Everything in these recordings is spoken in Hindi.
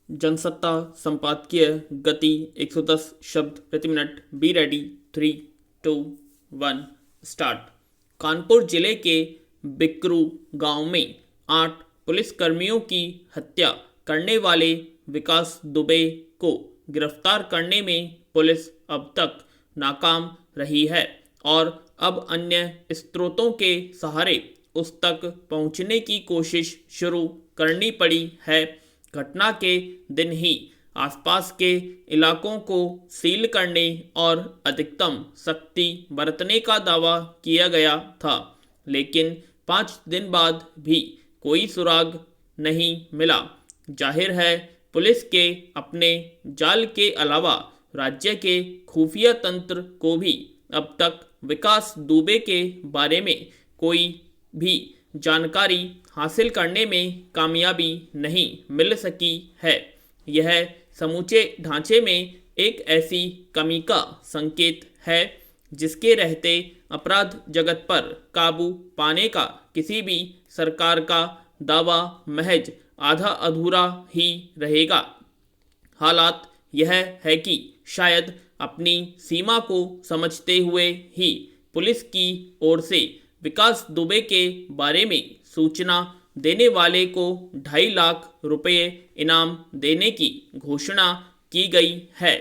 जनसत्ता संपादकीय गति 110 शब्द प्रति minute. Be ready. 3, 2, 1 start. Kanpur जिले के बिकरू गांव में 8 पुलिसकर्मियों की हत्या करने वाले विकास दुबे को गिरफ्तार करने में पुलिस अब तक नाकाम रही है और अब अन्य स्रोतों के सहारे उस तक पहुंचने की कोशिश शुरू करनी पड़ी है। घटना के दिन ही आसपास के इलाकों को सील करने और अधिकतम सख्ती बरतने का दावा किया गया था, लेकिन 5 दिन बाद भी कोई सुराग नहीं मिला। जाहिर है, पुलिस के अपने जाल के अलावा राज्य के खुफिया तंत्र को भी अब तक विकास दुबे के बारे में कोई भी जानकारी हासिल करने में कामयाबी नहीं मिल सकी है। यह समूचे ढांचे में एक ऐसी कमी का संकेत है जिसके रहते अपराध जगत पर काबू पाने का किसी भी सरकार का दावा महज आधा अधूरा ही रहेगा। हालात यह है कि शायद अपनी सीमा को समझते हुए ही पुलिस की ओर से विकास दुबे के बारे में सूचना देने वाले को 2.5 लाख रुपए इनाम देने की घोषणा की गई है।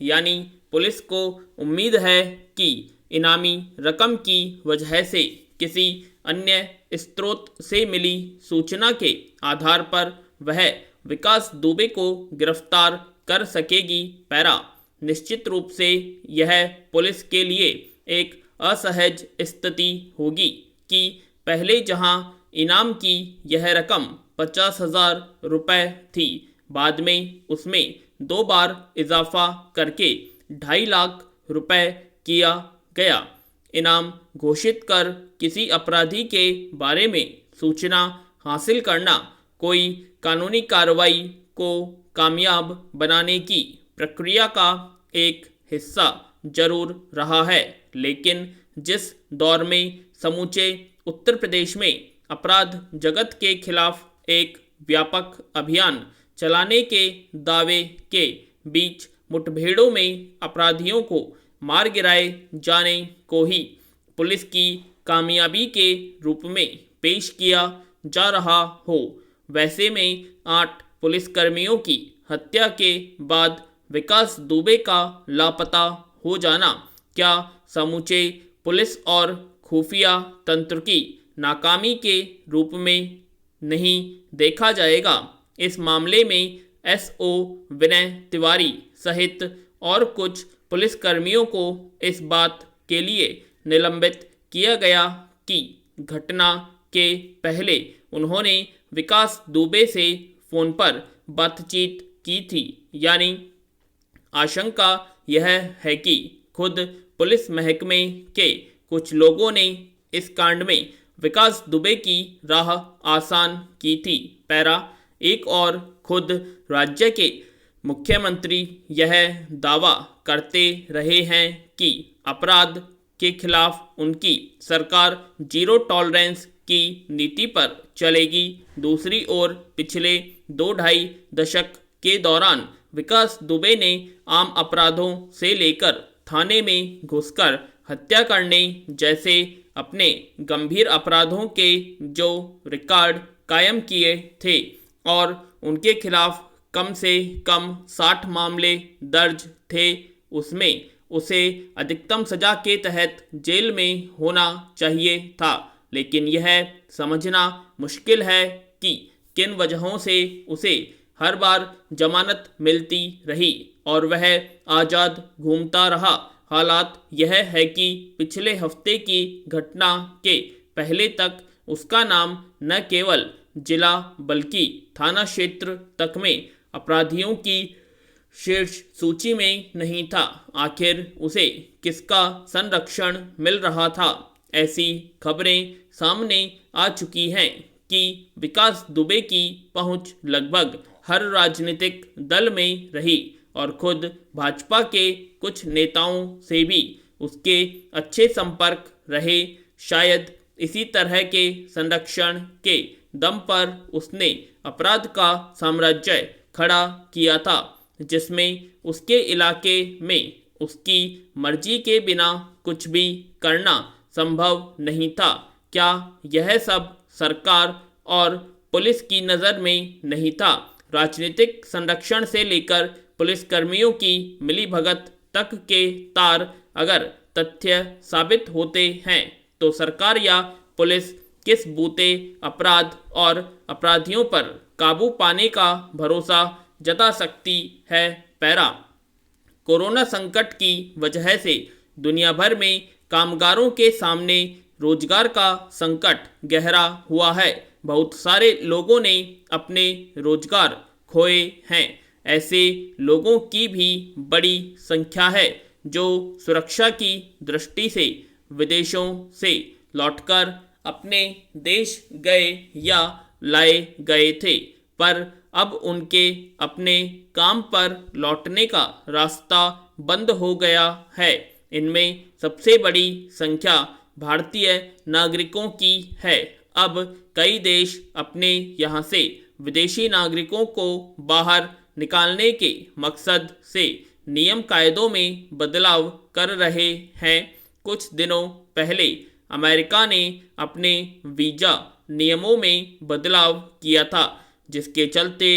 यानी पुलिस को उम्मीद है कि इनामी रकम की वजह से किसी अन्य स्रोत से मिली सूचना के आधार पर वह विकास दुबे को गिरफ्तार कर सकेगी। पैरा। निश्चित रूप से यह पुलिस के लिए एक असहज स्थिति होगी कि पहले जहां इनाम की यह रकम 50,000 रुपये थी, बाद में उसमें 2 बार इजाफा करके 2.5 लाख रुपए किया गया। इनाम घोषित कर किसी अपराधी के बारे में सूचना हासिल करना कोई कानूनी कार्रवाई को कामयाब बनाने की प्रक्रिया का एक हिस्सा जरूर रहा है, लेकिन जिस दौर में समूचे उत्तर प्रदेश में अपराध जगत के खिलाफ एक व्यापक अभियान चलाने के दावे के बीच मुठभेड़ों में अपराधियों को मार गिराए जाने को ही पुलिस की कामयाबी के रूप में पेश किया जा रहा हो, वैसे में 8 पुलिसकर्मियों की हत्या के बाद विकास दुबे का लापता हो जाना क्या समूचे पुलिस और खुफिया तंत्र की नाकामी के रूप में नहीं देखा जाएगा? इस मामले में एसओ विनय तिवारी सहित और कुछ पुलिसकर्मियों को इस बात के लिए निलंबित किया गया कि घटना के पहले उन्होंने विकास दुबे से फोन पर बातचीत की थी। यानी आशंका यह है कि खुद पुलिस महकमे के कुछ लोगों ने इस कांड में विकास दुबे की राह आसान की थी। पैरा। एक और खुद राज्य के मुख्यमंत्री यह दावा करते रहे हैं कि अपराध के खिलाफ उनकी सरकार जीरो टॉलरेंस की नीति पर चलेगी। दूसरी ओर पिछले 2-2.5 दशक के दौरान विकास दुबे ने आम अपराधों से लेकर थाने में घुसकर हत्या करने जैसे अपने गंभीर अपराधों के जो रिकॉर्ड कायम किए थे और उनके खिलाफ कम से कम 60 मामले दर्ज थे, उसमें उसे अधिकतम सजा के तहत जेल में होना चाहिए था। लेकिन यह समझना मुश्किल है कि किन वजहों से उसे हर बार जमानत मिलती रही और वह आज़ाद घूमता रहा। हालात यह है कि पिछले हफ्ते की घटना के पहले तक उसका नाम न केवल जिला बल्कि थाना क्षेत्र तक में अपराधियों की शीर्ष सूची में नहीं था। आखिर उसे किसका संरक्षण मिल रहा था? ऐसी खबरें सामने आ चुकी हैं कि विकास दुबे की पहुंच लगभग हर राजनीतिक दल में रही और खुद भाजपा के कुछ नेताओं से भी उसके अच्छे संपर्क रहे। शायद इसी तरह के संरक्षण के दम पर उसने अपराध का साम्राज्य खड़ा किया था, जिसमें उसके इलाके में उसकी मर्जी के बिना कुछ भी करना संभव नहीं था। क्या यह सब सरकार और पुलिस की नज़र में नहीं था? राजनीतिक संरक्षण से लेकर पुलिसकर्मियों की मिलीभगत तक के तार अगर तथ्य साबित होते हैं तो सरकार या पुलिस किस बूते अपराध और अपराधियों पर काबू पाने का भरोसा जता सकती है? पैरा। कोरोना संकट की वजह से दुनिया भर में कामगारों के सामने रोजगार का संकट गहरा हुआ है। बहुत सारे लोगों ने अपने रोजगार खोए हैं। ऐसे लोगों की भी बड़ी संख्या है जो सुरक्षा की दृष्टि से विदेशों से लौटकर अपने देश गए या लाए गए थे, पर अब उनके अपने काम पर लौटने का रास्ता बंद हो गया है। इनमें सबसे बड़ी संख्या भारतीय नागरिकों की है। अब कई देश अपने यहाँ से विदेशी नागरिकों को बाहर निकालने के मकसद से नियम कायदों में बदलाव कर रहे हैं। कुछ दिनों पहले अमेरिका ने अपने वीज़ा नियमों में बदलाव किया था, जिसके चलते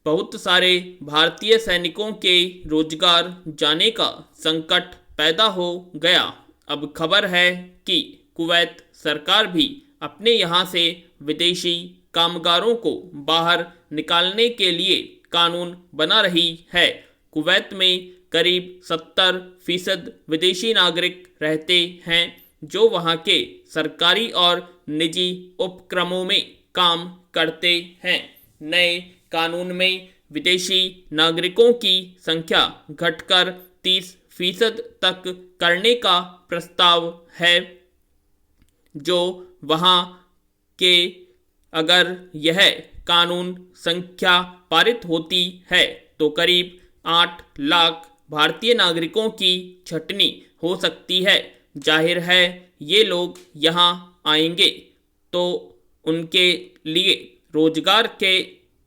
बहुत सारे भारतीय सैनिकों के रोजगार जाने का संकट पैदा हो गया। अब खबर है कि कुवैत सरकार भी अपने यहाँ से विदेशी कामगारों को बाहर निकालने के लिए कानून बना रही है। कुवैत में करीब 70% विदेशी नागरिक रहते हैं जो वहाँ के सरकारी और निजी उपक्रमों में काम करते हैं। नए कानून में विदेशी नागरिकों की संख्या घटकर 30% तक करने का प्रस्ताव है, जो वहाँ के अगर यह कानून संख्या पारित होती है तो करीब 8 लाख भारतीय नागरिकों की छटनी हो सकती है। जाहिर है ये लोग यहाँ आएंगे तो उनके लिए रोजगार के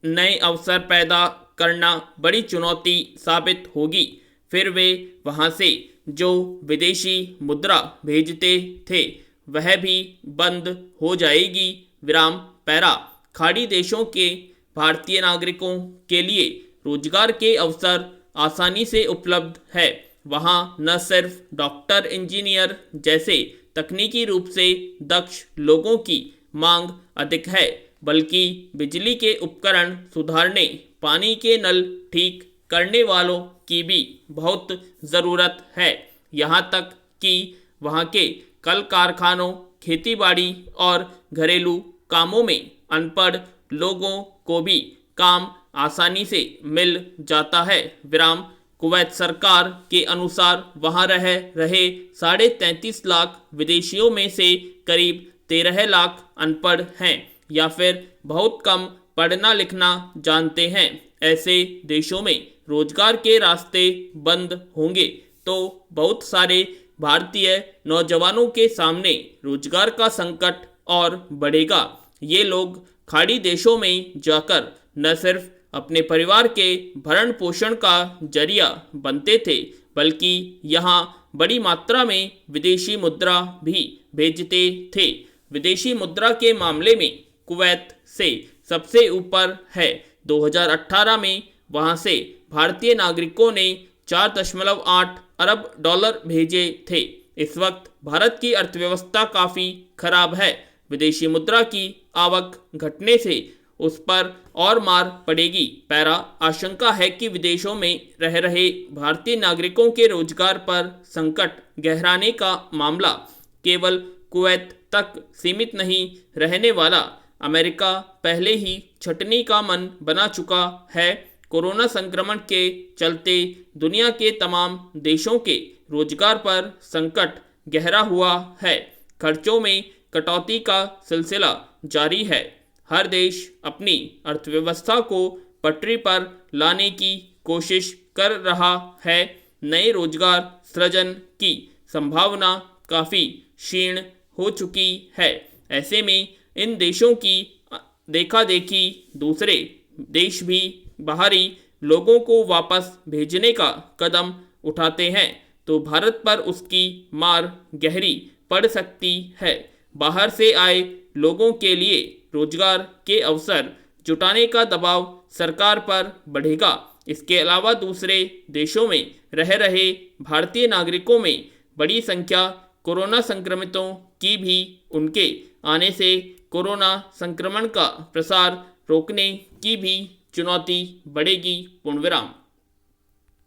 नए अवसर पैदा करना बड़ी चुनौती साबित होगी। फिर वे वहाँ से जो विदेशी मुद्रा भेजते थे वह भी बंद हो जाएगी। विराम पैरा। खाड़ी देशों के भारतीय नागरिकों के लिए रोजगार के अवसर आसानी से उपलब्ध है। वहाँ न सिर्फ डॉक्टर, इंजीनियर जैसे तकनीकी रूप से दक्ष लोगों की मांग अधिक है, बल्कि बिजली के उपकरण सुधारने, पानी के नल ठीक करने वालों की भी बहुत ज़रूरत है। यहाँ तक कि वहाँ के कल कारखानों, खेतीबाड़ी और घरेलू कामों में अनपढ़ लोगों को भी काम आसानी से मिल जाता है। विराम। कुवैत सरकार के अनुसार वहाँ रह रहे 33.5 लाख विदेशियों में से करीब 13 लाख अनपढ़ हैं या फिर बहुत कम पढ़ना लिखना जानते हैं। ऐसे देशों में रोजगार के रास्ते बंद होंगे तो बहुत सारे भारतीय नौजवानों के सामने रोजगार का संकट और बढ़ेगा। ये लोग खाड़ी देशों में जाकर न सिर्फ अपने परिवार के भरण पोषण का जरिया बनते थे, बल्कि यहाँ बड़ी मात्रा में विदेशी मुद्रा भी भेजते थे। विदेशी मुद्रा के मामले में कुवैत से सबसे ऊपर है। 2018 में वहाँ से भारतीय नागरिकों ने 4.8 अरब डॉलर भेजे थे। इस वक्त भारत की अर्थव्यवस्था काफ़ी खराब है। विदेशी मुद्रा की आवक घटने से उस पर और मार पड़ेगी। पैरा। आशंका है कि विदेशों में रह रहे भारतीय नागरिकों के रोजगार पर संकट गहराने का मामला केवल कुवैत तक सीमित नहीं रहने वाला। अमेरिका पहले ही छटनी का मन बना चुका है। कोरोना संक्रमण के चलते दुनिया के तमाम देशों के रोजगार पर संकट गहरा हुआ है। खर्चों में कटौती का सिलसिला जारी है। हर देश अपनी अर्थव्यवस्था को पटरी पर लाने की कोशिश कर रहा है। नए रोजगार सृजन की संभावना काफ़ी क्षीण हो चुकी है। ऐसे में इन देशों की देखा देखी दूसरे देश भी बाहरी लोगों को वापस भेजने का कदम उठाते हैं तो भारत पर उसकी मार गहरी पड़ सकती है। बाहर से आए लोगों के लिए रोजगार के अवसर जुटाने का दबाव सरकार पर बढ़ेगा। इसके अलावा दूसरे देशों में रह रहे भारतीय नागरिकों में बड़ी संख्या कोरोना संक्रमितों की भी उनके आने से कोरोना संक्रमण का प्रसार रोकने की भी चुनौती बढ़ेगी। पूर्णविराम।